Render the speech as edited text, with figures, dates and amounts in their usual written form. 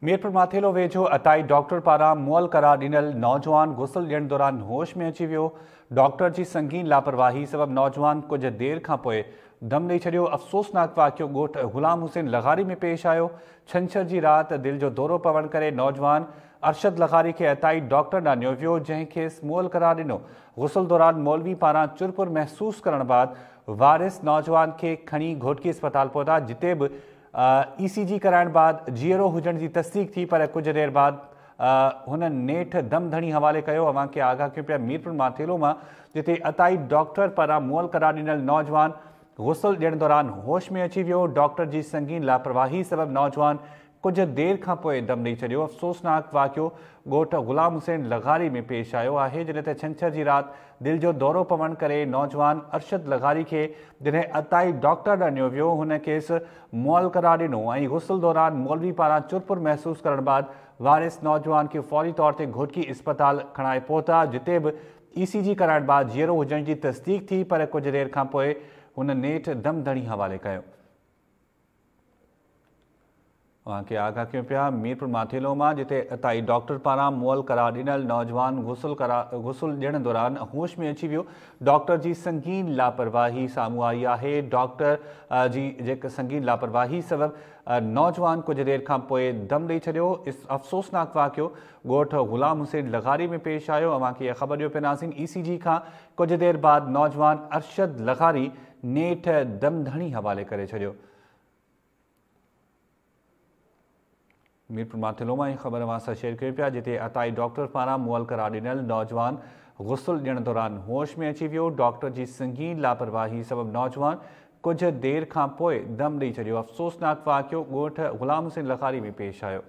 मीरपुर माथेलो वेझो अताई डॉक्टर पारां मुअल करार ॾिनल नौजवान गुसल ॾियण दौरान होश में अची वियो। डॉक्टर जी संगीन लापरवाही सबब नौजवान कुछ देर खां पोइ दम ॾेई छॾियो। अफ़सोसनाक वाक़ियो ॻोठ ग़ुलाम हुसैन लग़ारी में पेश आयो। छंछर जी राति दिल जो दौरो पवण करे नौजवान अरशद लग़ारी खे अताई डॉक्टर ॾांहुं नियो वियो, जंहिं खेसि मुअल करार ॾिनो। गुसल दौरान मौलवी पारां चुरपुर महसूस करण बाद वारिस नौजवान खे खणी घोटकी अस्पताल पहुता, जिते बि ECG कराइण बाद जीअरो हुजण जी तस्दीक थी, पर कुछ देर बाद हुन नेठ दम धणी हवाले कयो। अवां खे आगाह कयो पिया मीरपुर माथेलो मां, जिते अताई डॉक्टर पारां मुअल करार ॾिनल नौजवान गुसल ॾियण दौरान होश में अची वियो। डॉक्टर जी संगीन लापरवाही सबब नौजवान कुछ देर खां पोइ दम ॾेई छॾियो। अफ़सोसनाक वाक़ियो ॻोठ ग़ुलाम हुसैन लग़ारी में पेश आयो आहे, जॾहिं त छंछर जी राति दिल जो दौरो पवण करे नौजवान अरशद लग़ारी खे जॾहिं अताई डॉक्टर ॾांहुं नियो वियो, हुन खेसि मुअल करार ॾिनो ऐं गुसल दौरान मौलवी पारां चुरपुर महसूस करण बाद वारिस नौजवान खे फौरी तौर ते घोटकी अस्पताल खणाए पहुता, जिते बि ECG कराइण बाद जीअरो हुजण जी तस्दीक थी, पर कुछ देर खां पोइ हुन नेठ दम धणी हवाले कयो। वहाँ आगाह कयो पिया मीरपुर माथेलो मां, जिते अताई डॉक्टर पारां मुअल करार ॾिनल नौजवान गुसल ॾियण दौरान होश में अची वियो। डॉक्टर जी संगीन लापरवाही साम्हूं आई आहे। डॉक्टर जी जेका संगीन लापरवाही सबब नौजवान कुछ देर खां पोइ दम ॾेई छॾियो। अफ़सोसनाक वाक़ियो ॻोठ ग़ुलाम हुसैन लग़ारी में पेश आयो। अवां खे इहा ख़बर ॾियो पिया नाज़रीन, ECG खां कुछ देर बाद नौजवान अरशद लग़ारी नेठ दम धणी हवाले करे छॾियो। मीरपुर माथेलो मां ख़बर अवां सां शेयर कयो पिया, जिते अताई डॉक्टर पारां मुअल करार ॾिनल नौजवान गुसल ॾियण दौरान होश में अची वियो। डॉक्टर जी संगीन लापरवाही सबब नौजवान कुछ देर खां पोइ दम ॾेई छॾियो। अफ़सोसनाक वाक़ियो ॻोठ ग़ुलाम हुसैन लग़ारी में पेश आयो।